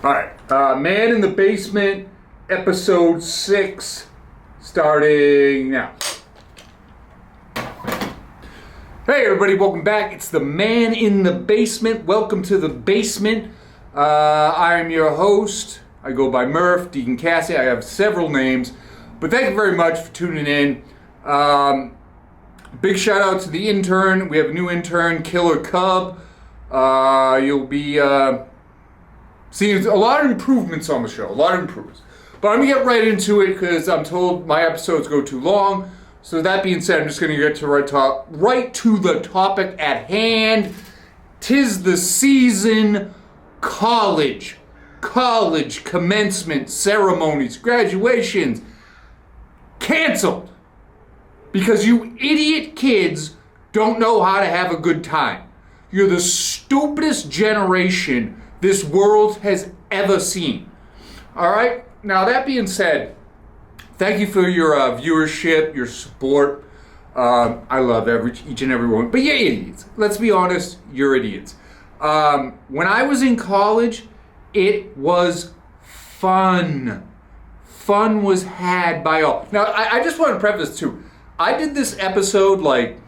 Alright, Man in the Basement, episode 6, starting now. Hey everybody, welcome back. It's the Man in the Basement. Welcome to the basement. I am your host. I go by Murph, Deacon Cassie. I have several names, but thank you very much for tuning in. Big shout out to the intern. We have a new intern, Killer Cub. You'll be seeing a lot of improvements on the show, a lot of improvements. But I'm going to get right into it because I'm told my episodes go too long. So that being said, I'm just going to get to right to the topic at hand. 'Tis the season, college commencement ceremonies, graduations, canceled. Because you idiot kids don't know how to have a good time. You're the stupidest generation this world has ever seen. All right? Now, that being said, thank you for your viewership, your support. I love each and every one. But you're idiots. Let's be honest, you're idiots. When I was in college, it was fun. Fun was had by all. Now, I just want to preface too. I did this episode like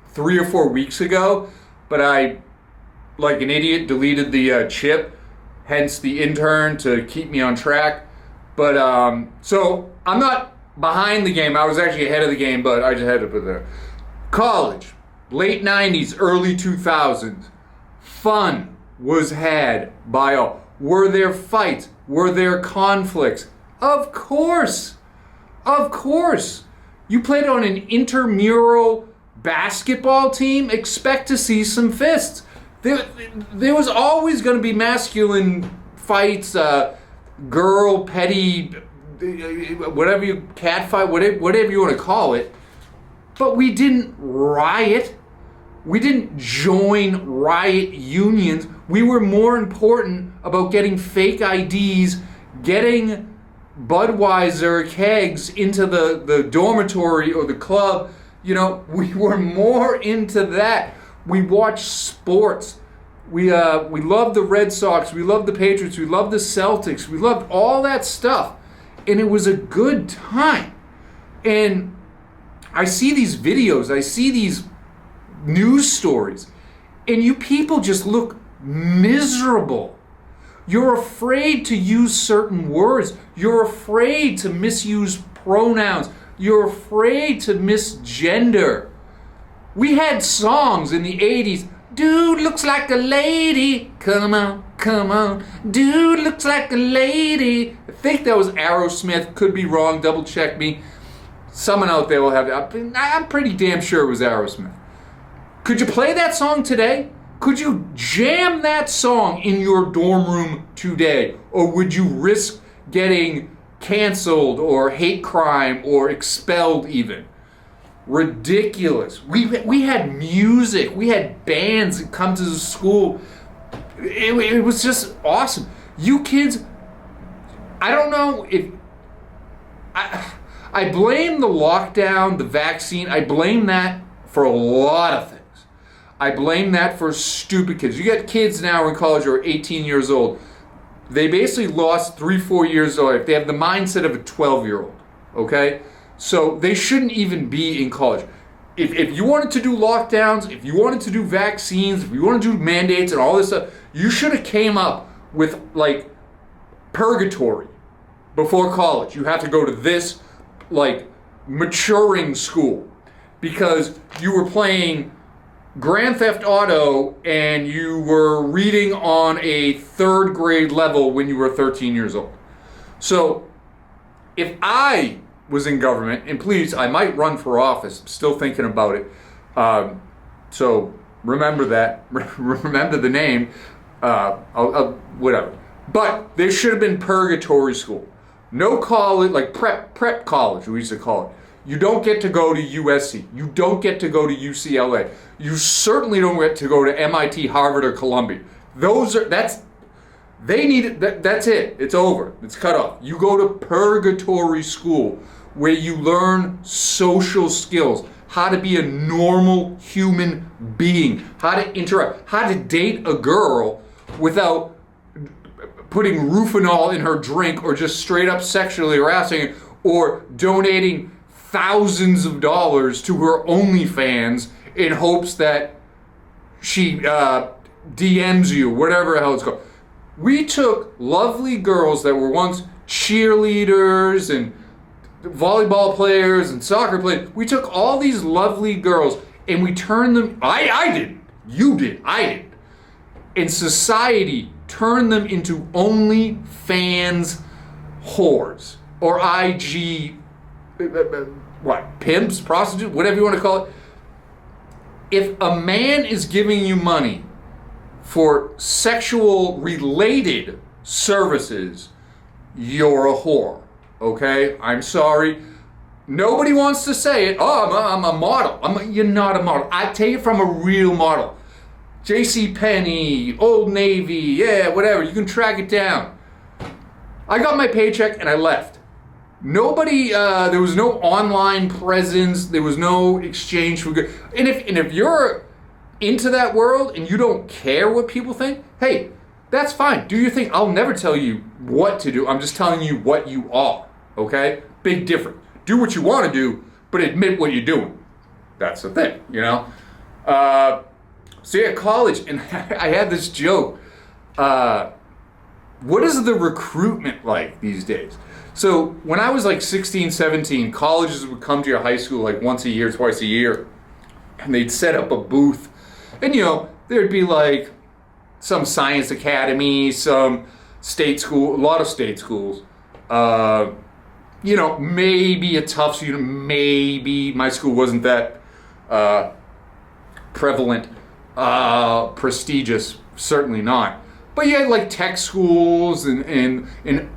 3 or 4 weeks ago, but I, like an idiot, deleted the chip, hence the intern to keep me on track. But, so I'm not behind the game. I was actually ahead of the game, but I just had to put it there. College, late 90s, early 2000s. Fun was had by all. Were there fights? Were there conflicts? Of course. Of course. You played on an intramural basketball team, expect to see some fists. There was always going to be masculine fights, girl, petty, whatever you, cat fight, whatever you want to call it. But we didn't riot. We didn't join riot unions. We were more important about getting fake IDs, getting Budweiser kegs into the dormitory or the club. You know, we were more into that. We watched sports. We loved the Red Sox. We loved the Patriots. We loved the Celtics. We loved all that stuff. And it was a good time. And I see these videos. I see these news stories. And you people just look miserable. You're afraid to use certain words. You're afraid to misuse pronouns. You're afraid to misgender. We had songs in the 80s. Dude looks like a lady. Come on, come on. Dude looks like a lady. I think that was Aerosmith. Could be wrong. Double check me. Someone out there will have it. I'm pretty damn sure it was Aerosmith. Could you play that song today? Could you jam that song in your dorm room today? Or would you risk getting canceled or hate crime or expelled even? Ridiculous. We had music. We had bands that come to the school. It was just awesome. You kids, I don't know if... I blame the lockdown, the vaccine. I blame that for a lot of things. I blame that for stupid kids. You get kids now in college who are 18 years old. They basically lost 3-4 years old. They have the mindset of a 12-year-old, okay? So they shouldn't even be in college. If you wanted to do lockdowns, if you wanted to do vaccines, if you wanted to do mandates and all this stuff, you should have came up with, like, purgatory before college. You have to go to this, like, maturing school because you were playing Grand Theft Auto and you were reading on a 3rd grade level when you were 13 years old. So if I was in government, and please, I might run for office, I'm still thinking about it. So remember that, remember the name, whatever. But there should have been purgatory school. No college, like prep college, we used to call it. You don't get to go to USC. You don't get to go to UCLA. You certainly don't get to go to MIT, Harvard, or Columbia. That's it. It's over. It's cut off. You go to purgatory school where you learn social skills, how to be a normal human being, how to interact, how to date a girl without putting Rufinol in her drink or just straight up sexually harassing her or donating thousands of dollars to her OnlyFans in hopes that she DMs you, whatever the hell it's called. We took lovely girls that were once cheerleaders and volleyball players and soccer players. We took all these lovely girls and we turned them, I didn't, you did, I didn't. And society turned them into OnlyFans whores or IG, pimps, prostitutes, whatever you want to call it. If a man is giving you money for sexual related services, you're a whore. Okay? I'm sorry. Nobody wants to say it. Oh, I'm a model. You're not a model. I take it from a real model. JCPenney, Old Navy, yeah, whatever. You can track it down. I got my paycheck and I left. Nobody, there was no online presence. There was no exchange for good. And if you're into that world and you don't care what people think, hey, that's fine. Do your thing. I'll never tell you what to do. I'm just telling you what you are. Okay? Big difference. Do what you want to do, but admit what you're doing. That's the thing, you know? So yeah, college, and I had this joke. What is the recruitment like these days? So when I was like 16, 17, colleges would come to your high school like once a year, twice a year, and they'd set up a booth. And you know, there'd be like some science academy, some state school, a lot of state schools. You know, maybe a tough student, maybe my school wasn't that prevalent, prestigious, certainly not. But you had like tech schools and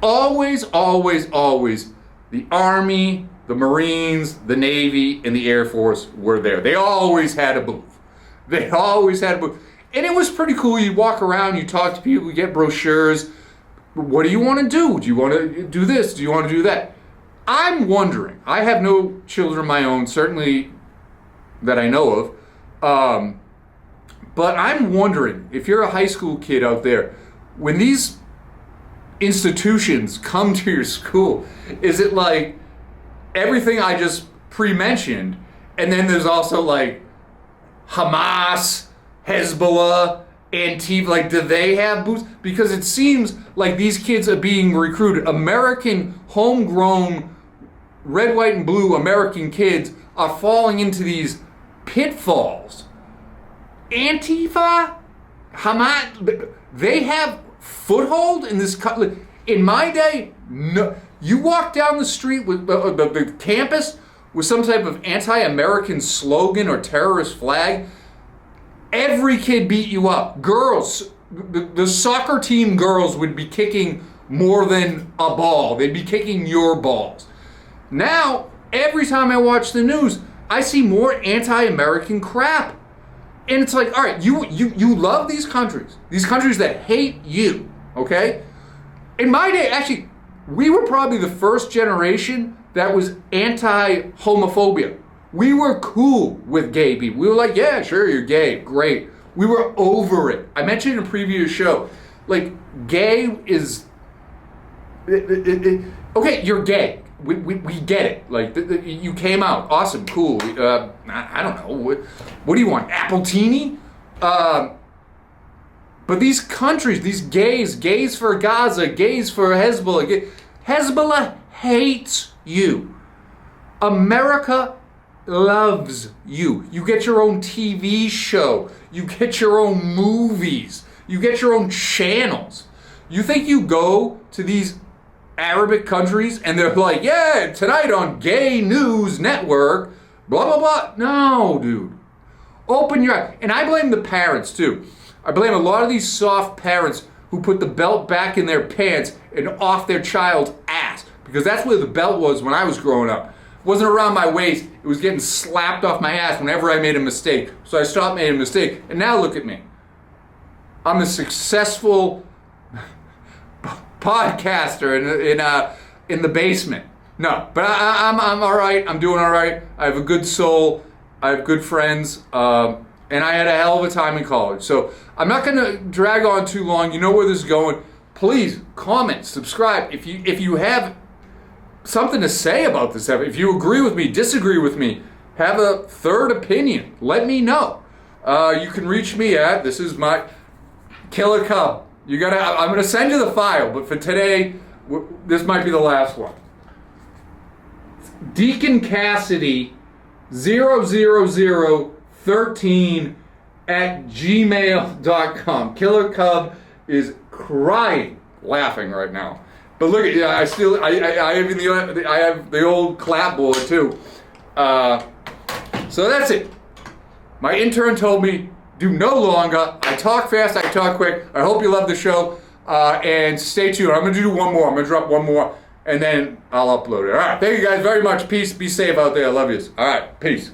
always, the Army, the Marines, the Navy, and the Air Force were there. They always had a booth. They always had a booth. And it was pretty cool. You walk around, you talk to people, you get brochures. What do you want to do? Do you want to do this? Do you want to do that? I'm wondering. I have no children of my own, certainly that I know of. But I'm wondering, if you're a high school kid out there, when these institutions come to your school, is it like everything I just pre-mentioned, and then there's also like Hamas, Hezbollah, Antifa, like do they have booths? Because it seems like these kids are being recruited. American, homegrown, red, white, and blue American kids are falling into these pitfalls. Antifa, Hamas, they have foothold in this country. In my day, no. You walk down the street with the campus with some type of anti-American slogan or terrorist flag, every kid beat you up. Girls, the soccer team girls would be kicking more than a ball. They'd be kicking your balls. Now, every time I watch the news, I see more anti-American crap. And it's like, all right, you love these countries that hate you, okay? In my day, actually, we were probably the first generation that was anti-homophobia. We were cool with gay people. We were like, yeah, sure, you're gay, great. We were over it. I mentioned in a previous show, like, gay is, okay, you're gay. We get it. Like, you came out. Awesome, cool. I don't know. What do you want? Appletini? But these countries, these gays for Gaza, gays for Hezbollah. Hezbollah hates you. America loves you. You get your own TV show. You get your own movies. You get your own channels. You think you go to these Arabic countries and they're like, yeah, tonight on Gay News Network, blah, blah, blah. No, dude. Open your eyes. And I blame the parents, too. I blame a lot of these soft parents who put the belt back in their pants and off their child's ass. Because that's where the belt was when I was growing up. It wasn't around my waist. It was getting slapped off my ass whenever I made a mistake. So I stopped making a mistake. And now look at me. I'm a successful podcaster in the basement. No, but I'm all right. I'm doing all right. I have a good soul. I have good friends. And I had a hell of a time in college. So I'm not going to drag on too long. You know where this is going. please comment, subscribe. If you have something to say about this, if you agree with me, disagree with me, have a third opinion, let me know. You can reach me at, this is my Killer Cub. I'm gonna send you the file, but for today, this might be the last one. Deacon Cassidy 00013 at gmail.com. Killer Cub is crying, laughing right now. But look at, yeah, I have the old clapboard too. So that's it. My intern told me do no longer. I talk fast, I talk quick. I hope you love the show. And stay tuned. I'm going to do one more. I'm going to drop one more, and then I'll upload it. All right. Thank you guys very much. Peace. Be safe out there. I love yous. All right. Peace.